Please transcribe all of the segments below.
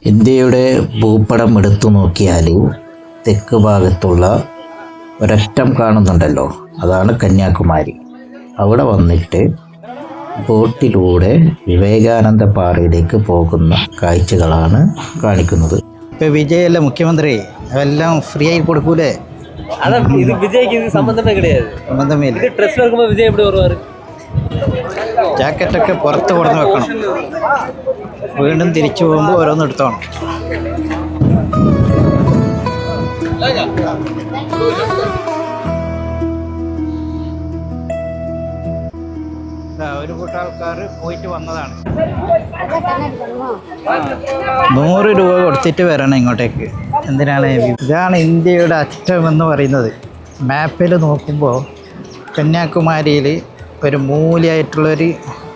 ഇന്ത്യയുടെ ഭൂപടം എടുത്തു നോക്കിയാൽ തെക്ക് ഭാഗത്തുള്ള ഒരറ്റം കാണുന്നുണ്ടല്ലോ, അതാണ് കന്യാകുമാരി. അവിടെ വന്നിട്ട് ബോട്ടിലൂടെ വിവേകാനന്ദ പാറയിലേക്ക് പോകുന്ന കാഴ്ചകളാണ് കാണിക്കുന്നത്. ഇപ്പോൾ വിജയല്ല മുഖ്യമന്ത്രി, അതെല്ലാം ഫ്രീ ആയി കൊടുക്കൂലേ? இது விஜய்க்கு இது சம்பந்தமே கிடையாது. സമ്മതമേ ഇല്ല. இது ட்ரெஸ்ல இருக்கும்போது விஜய் எப்படி வருவாரு? ജാക്കറ്റൊക്കെ പുറത്ത് കൊടുന്ന് വെക്കണം. വീണ്ടും തിരിച്ചു പോകുമ്പോൾ ഓരോന്ന് എടുത്തോണം. ഒരു കൂട്ടം ആൾക്കാർ പോയിട്ട് വന്നതാണ്. 100 രൂപ കൊടുത്തിട്ട് വരണം ഇങ്ങോട്ടേക്ക്. എന്തിനാണ്? ഇതാണ് ഇന്ത്യയുടെ അറ്റം എന്ന് പറയുന്നത്. മാപ്പിൽ നോക്കുമ്പോൾ കന്യാകുമാരിയിൽ ഒരു മൂലയായിട്ടുള്ളൊരു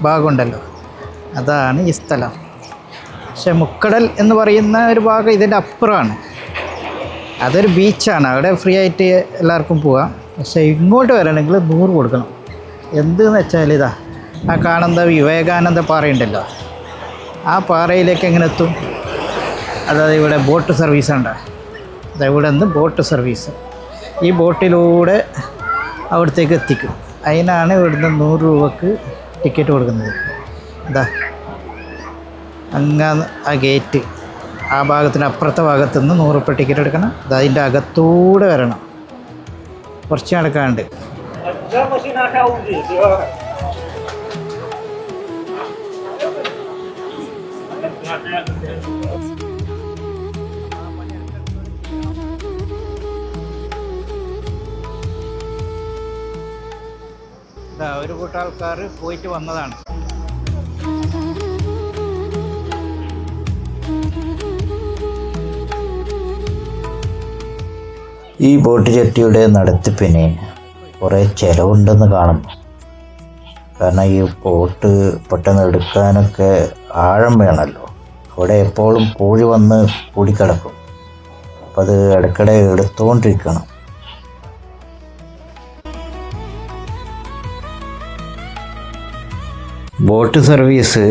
ഭാഗമുണ്ടല്ലോ, അതാണ് ഈ സ്ഥലം. പക്ഷെ മുക്കടൽ എന്ന് പറയുന്ന ഒരു ഭാഗം ഇതിൻ്റെ അപ്പുറമാണ്. അതൊരു ബീച്ചാണ്, അവിടെ ഫ്രീ ആയിട്ട് എല്ലാവർക്കും പോവാം. പക്ഷേ ഇങ്ങോട്ട് വരണമെങ്കിൽ 100 കൊടുക്കണം. എന്തെന്ന് വെച്ചാൽ ഇതാ ആ കാണുന്ന വിവേകാനന്ദ പാറയുണ്ടല്ലോ, ആ പാറയിലേക്ക് എങ്ങനെ എത്തും? അതായത് ഇവിടെ ബോട്ട് സർവീസ് ഉണ്ട്. ഇവിടെ നിന്ന് ബോട്ട് സർവീസ്, ഈ ബോട്ടിലൂടെ അവിടത്തേക്ക് എത്തിക്കും. അതിനാണ് ഇവിടുന്ന് 100 രൂപക്ക് ടിക്കറ്റ് കൊടുക്കുന്നത്. ഇതാ അങ്ങ് ആ ഗേറ്റ്, ആ ഭാഗത്തിന് അപ്പുറത്തെ ഭാഗത്തു നിന്ന് 100 രൂപ ടിക്കറ്റ് എടുക്കണം. അത് അതിൻ്റെ അകത്തൂടെ വരണം, കുറച്ച് നടക്കാണ്ട്. ഒരു കൂട്ടം ആൾക്കാർ പോയിട്ട് വന്നതാണ്. ഈ ബോട്ട് ജെട്ടിയുടെ നടത്തിപ്പിന് കുറേ ചിലവുണ്ടെന്ന് കാണുന്നു. കാരണം ഈ ബോട്ട് പെട്ടെന്ന് എടുക്കാനൊക്കെ ആഴം വേണമല്ലോ. അവിടെ എപ്പോഴും പൂഴി വന്ന് കൂടിക്കിടക്കും. അപ്പം അത് ഇടയ്ക്കിടെ എടുത്തുകൊണ്ടിരിക്കണം. ബോട്ട് സർവീസ്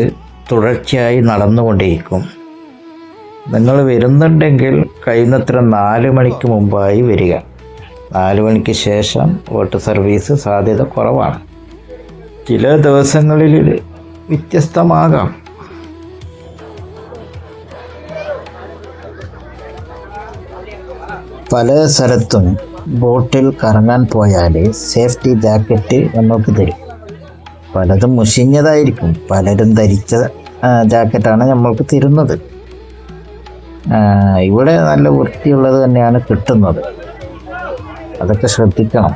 തുടർച്ചയായി നടന്നുകൊണ്ടിരിക്കും. നിങ്ങൾ വരുന്നുണ്ടെങ്കിൽ കഴിയുന്നത്ര 4 മണിക്ക് മുമ്പായി വരിക. 4 മണിക്ക് ശേഷം ബോട്ട് സർവീസ് സാധ്യത കുറവാണ്. ചില ദിവസങ്ങളിൽ വ്യത്യസ്തമാകാം. പല സ്ഥലത്തും ബോട്ടിൽ കറങ്ങാൻ പോയാൽ സേഫ്റ്റി ജാക്കറ്റ് നമുക്ക് തരും. പലതും മുഷിഞ്ഞതായിരിക്കും, പലരും ധരിച്ച ജാക്കറ്റാണ് നമ്മൾക്ക് തരുന്നത്. ഇവിടെ നല്ല വൃത്തിയുള്ളത് തന്നെയാണ് കിട്ടുന്നത്, അതൊക്കെ ശ്രദ്ധിക്കണം.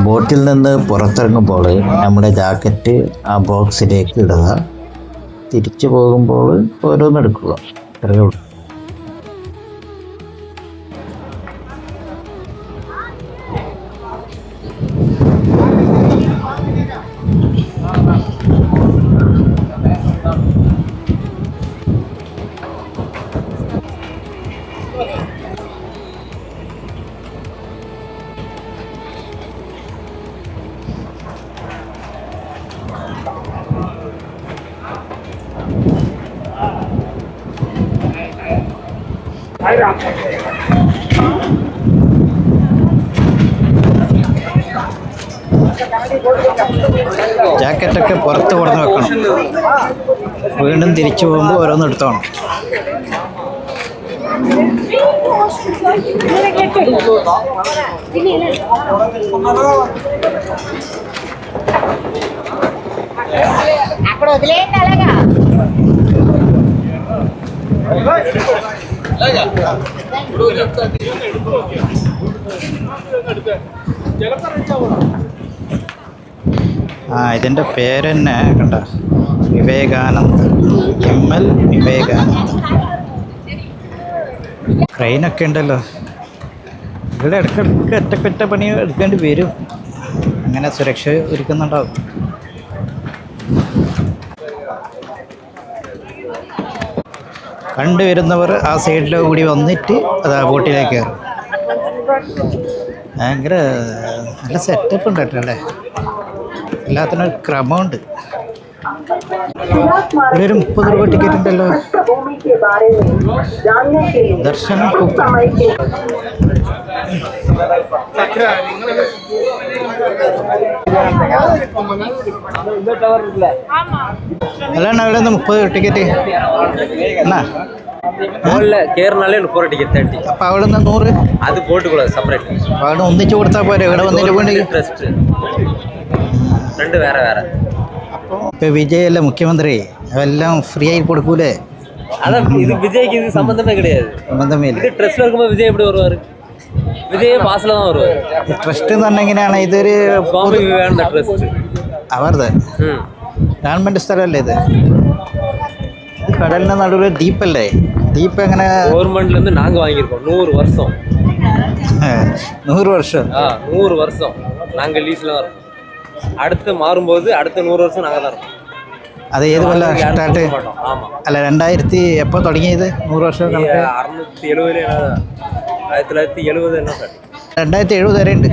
ബോട്ടിൽ നിന്ന് പുറത്തിറങ്ങുമ്പോൾ നമ്മുടെ ജാക്കറ്റ് ആ ബോക്സിലേക്ക് ഇടുക, തിരിച്ചു പോകുമ്പോൾ ഓരോന്നെടുക്കുക, അത്രയേ ഉള്ളൂ. ജാക്കറ്റൊക്കെ പുറത്ത് കൊടുന്ന് വെക്കണം. വീണ്ടും തിരിച്ചു പോകുമ്പോൾ ഓരോന്ന് എടുത്തോണം. ഇതിൻ്റെ പേര് തന്നെ കണ്ട, വിവേകാനന്ദ, ML വിവേകാനന്ദ. ട്രെയിനൊക്കെ ഉണ്ടല്ലോ. ഇവിടെ ഇടയ്ക്കിടയ്ക്ക് ഒറ്റപ്പണി എടുക്കേണ്ടി വരും. അങ്ങനെ സുരക്ഷ ഒരുക്കുന്നുണ്ടാവും. കണ്ടുവരുന്നവർ ആ സൈഡിലോ കൂടി വന്നിട്ട് അത് ആ ബോട്ടിലേക്ക് കയറും. ഭയങ്കര നല്ല സെറ്റപ്പ് ഉണ്ട് കേട്ടോ അല്ലേ. എല്ലാത്തിനും ഒരു ക്രമമുണ്ട്. ഇവിടെ ഒരു 30 രൂപ ടിക്കറ്റ് ഉണ്ടല്ലോ. ദർശനം കൂപ്പൺ. അല്ലാണ്ട് അവിടെ നിന്ന് 30 ടിക്കറ്റ് എന്നാ കേരള 30 ടിക്കറ്റ് 30. അപ്പൊ അവിടെ നിന്ന് 100 അത് പോട്ടുകൂടാ സെപ്പറേറ്റ്. അവിടെ ഒന്നിച്ച് കൊടുത്താൽ പോരെ. ഇവിടെ വന്നിട്ട് വീണ്ടെങ്കിൽ ട്രസ്റ്റ് രണ്ട് വേറെ വേറെ. ഇപ്പൊ വിജയല്ലേ മുഖ്യമന്ത്രി, അതെല്ലാം ഫ്രീ ആയി കൊടുക്കൂലേ? അതാ ഇത് விஜய்க்கு இது சம்பந்தமே கிடையாது. സമ്മതമേ ഇല്ല. இது ட்ரஸ்ட்ல இருக்கும்போது விஜய் எப்படி வருவாரு? விஜய் பாஸ்ல தான் வருவாரு. ട്രസ്റ്റ് എന്ന് പറഞ്ഞാൽ എങ്ങനെയാണ്? ഇതൊരു സ്വാമി വിവേകാനന്ദ ട്രസ്റ്റ് അവരുടെ ഗവൺമെന്റ് സ്ഥലമല്ലേ ഇത്? കടലിന്റെ നടുവിൽ ദ്വീപല്ലേ? ദ്വീപ് എങ്ങനെ? கவர்மெண்ட்ல இருந்து நாங்க வாங்கியிருக்கோம் 100 வருஷம். 100 വർഷം? 100 வருஷம் நாங்க லீஸ்ல தான் இருக்கோம். அடுத்து மாறும்போது அடுத்த 100 வருஷம் நாங்க தான் இருக்கோம். അത് ഏത് കൊല്ലം സ്റ്റാർട്ട്? അല്ല 2000 എപ്പോൾ തുടങ്ങിയത്? 100 വർഷം 670 1970 என்ன சார்? 2070 വരെ ഉണ്ട്.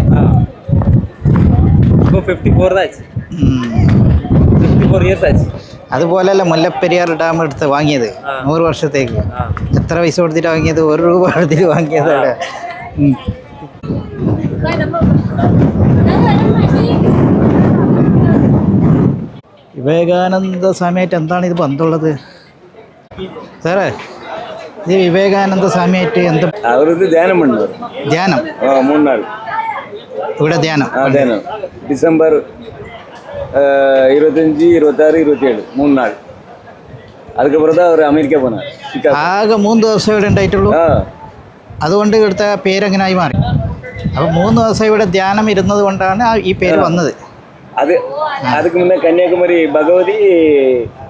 இப்போ 54 தான் ஆச்சு. 54 ഇയേഴ്സ് ആச்சு. അതുപോലെയല്ല മുല്ലപ്പെരിയാർ ഡാം എടുത്ത് വാങ്ങിയത് 100 വർഷത്തേക്ക്. എത്ര പൈസ കൊടുത്തിട്ട് വാങ്ങിയത്? 1 രൂപ കൊടുത്തിട്ട് വാങ്ങിയത്. അവിടെ വിവേകാനന്ദ സ്വാമിയായിട്ട് എന്താണ് ഇത് ബന്ധമുള്ളത് സാറേ? ഇത് വിവേകാനന്ദ സ്വാമിയായിട്ട് എന്ത്? அவருக்கு தியானம் பண்ணார். ധ്യാനം? 3 நாள் ഇവിടെ ധ്യാനം? தியானம் டிசம்பர் 25, 26, 27 3 நாள். அதுக்கப்புறம் தான் அவர் அமெரிக்கா போனார். ആകെ 3 ദിവസം ഇവിടെ ഉണ്ടായിട്ടുള്ളൂ. അതുകൊണ്ട് ഇവിടുത്തെ പേരെങ്ങനായി മാറി? അപ്പോൾ 3 ദിവസം ഇവിടെ ധ്യാനം ഇരുന്നത് കൊണ്ടാണ് ഈ പേര് വന്നത്. அதுக்கு முன்னே கன்னியாகுமரி பகவதி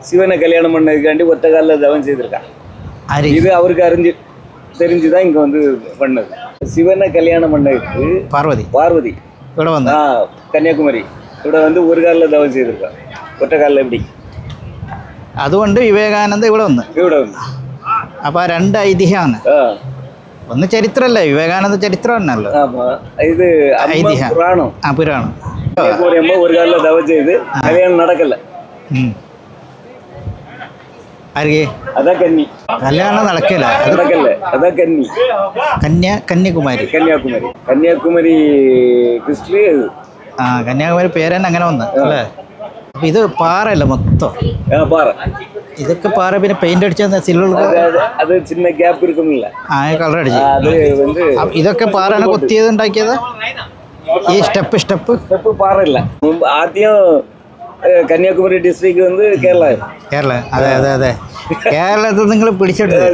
சிவனை கல்யாணம் பண்ணதுக்காண்டி ஒத்த காலில் தவம் செய்திருக்கான். இது அவருக்கு தெரிஞ்சுதான் இங்க வந்து பண்ணது. சிவனை கல்யாணம் பண்ணதுக்கு பார்வதி ഇവിടെ വന്നു கன்னியாகுமரி ഇവിടെ வந்து ഒരു കാലിൽ தவம் ചെയ്തിருக்கான். ഒറ്റ കാലിൽ எப்படி? അതുകൊണ്ട് വിവേകാനന്ദ ഇവിടെ വന്നു. അപ്പൊ 2 ഐതിഹ്യമാണ്. ഒന്ന് ചരിത്രമല്ലേ? വിവേകാനന്ദ ചരിത്രം തന്നെയല്ലോ. ഇത് ഐതിഹ്യം, പുരാണം. പുരാണം. ഒരു കാലിൽ ദവം ചെയ്ത് കല്യാണം നടക്കല്ല. അതാ കന്നി. കല്യാണം നടക്കില്ല. അതാ കന്നി. കന്യാകുമാരി ക്രിസ്ത്യൻ. കന്യാകുമാരി പേര് തന്നെ അങ്ങനെ വന്ന് അല്ലേ? അപ്പൊ ഇത് പാറയല്ല മൊത്തം? പാറ. ഇതൊക്കെ പാറ. പിന്നെ പെയിന്റ് അടിച്ച സിൽവർ അത് ചിന്ന ഗ്യാപ്പ് ഇരിക്കുന്നില്ല. കളർ അടിച്ച്. ഇതൊക്കെ പാറയാണ് കൊത്തിയത് ഉണ്ടാക്കിയത്? ഈ സ്റ്റെപ്പ് പാറയില്ല. ആദ്യം കന്യാകുമാരി ഡിസ്ട്രിക്ട് வந்து കേരള. അതെ കേരളത്തിൽ നിങ്ങൾ പിടിച്ചെടുത്ത്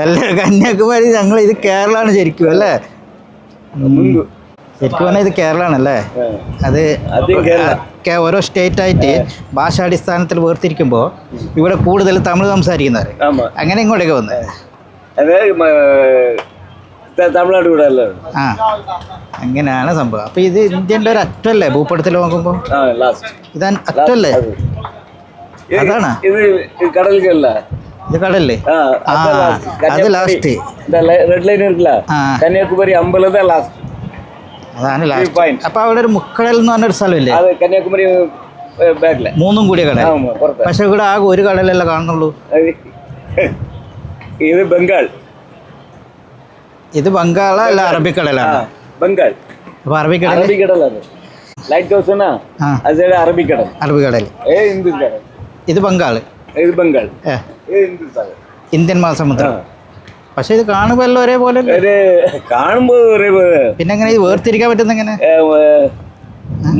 അല്ല? കന്യാകുമാരി ഞങ്ങൾ ഇത് കേരളമാണ് ശരിക്കും അല്ലേ? ശരിക്കും പറഞ്ഞാൽ ഇത് കേരളമാണല്ലേ? അത് ഓരോ സ്റ്റേറ്റ് ആയിട്ട് ഭാഷാടിസ്ഥാനത്തിൽ വേർതിരിക്കുമ്പോൾ ഇവിടെ കൂടുതൽ തമിഴ് സംസാരിക്കുന്നവർ അങ്ങനെ ഇങ്ങോട്ടേക്ക് വന്നത്. തമിഴ്നാട് കൂടെ അല്ലേ? അങ്ങനെയാണ് സംഭവം. അപ്പൊ ഇത് ഇന്ത്യൻ്റെ ഒരു അറ്റല്ലേ ഭൂപടത്തിൽ നോക്കുമ്പോൾ? ഇത് അറ്റല്ലേ? അതാണ് ഇത് കടലിലല്ല. ഇത് കടലല്ലേ? അത് ലാസ്റ്റ് റെഡ് ലൈൻ ഇരിക്കില്ല. കന്യാകുമാരി 50 ലാസ്റ്റ്. അതാണ് ലാസ്റ്റ്. അപ്പൊ അവിടെ ഒരു മുക്കടൽ എന്ന് പറഞ്ഞൊരു സ്ഥലമില്ലേ? കന്യാകുമാരി ബാക്കിലെ 3 കൂടിയ കടൽ. പക്ഷെ ഇവിടെ ആകെ ഒരു കടലല്ലേ കാണുന്നുള്ളൂ. ഇത് ബംഗാൾ. ഇത് ബംഗാള അല്ല അറബിക്കടലാണ്? ബംഗാൾ. അപ്പൊ അറബിക്കടലാണ്. ലൈറ്റ് ഹൗസ് അറബിക്കടൽ. ഇത് ബംഗാൾ. ഇന്ത്യൻ മഹാസമുദ്രം. പക്ഷെ ഇത് കാണുമ്പോൾ എല്ലാം ഒരേപോലെ കാണുമ്പോ ഒരേപോലെ. പിന്നെ എങ്ങനെ ഇത് വേർതിരിക്കാൻ പറ്റുന്ന? എങ്ങനെ?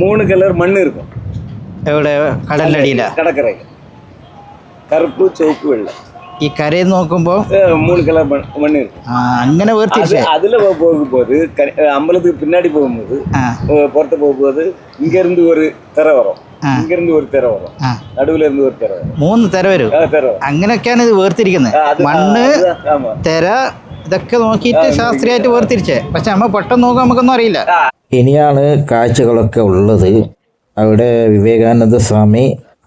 3 കളർ മണ്ണ് ഇരിക്കും. എവിടെ? കടലിനടിയില? കടക്കരയിൽ കറുപ്പ്, ചുവപ്പ്, വെള്ള. ഈ കരയിൽ നോക്കുമ്പോ 3 കളർ മണ്ണ് ഇരിക്കും. അങ്ങനെ വേർതിരിച്ച് அதுல போகும்போது அம்பலத்துக்கு பின்னாடி போகும்போது புறத்து போகும்போது இங்க இருந்து ஒரு திரை வரும், இங்க இருந்து ஒரு திரை வரும், നടുവിൽ ഇருந்து ഒരു തിര വരും. 3 തിര വരും. അങ്ങനെയൊക്കെയാണ് ഇത് വേർതിരിക്കുന്നത്. മണ്ണ്, തിര ഇതൊക്കെ നോക്കിയിട്ട് ശാസ്ത്രീയമായിട്ട് വേർതിരിച്ചേ. പക്ഷെ നമ്മ പെട്ടെന്ന് നോക്കാൻ നമുക്കൊന്നും അറിയില്ല. ഇനിയാണ് കാഴ്ചകളൊക്കെ ഉള്ളത്. അവിടെ വിവേകാനന്ദ സ്വാമി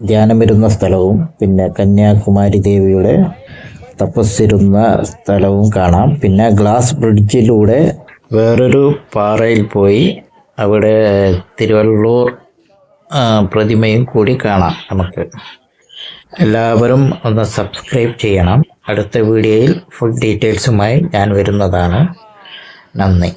ധ്യാനമിരുന്ന സ്ഥലവും പിന്നെ കന്യാകുമാരി ദേവിയുടെ തപസ്സിരുന്ന സ്ഥലവും കാണാം. പിന്നെ ഗ്ലാസ് ബ്രിഡ്ജിലൂടെ വേറൊരു പാറയിൽ പോയി അവിടെ തിരുവള്ളൂർ പ്രതിമയും കൂടി കാണാം നമുക്ക്. എല്ലാവരും ഒന്ന് സബ്സ്ക്രൈബ് ചെയ്യണം. അടുത്ത വീഡിയോയിൽ ഫുൾ ഡീറ്റെയിൽസുമായി ഞാൻ വരുന്നതാണ്. നന്ദി.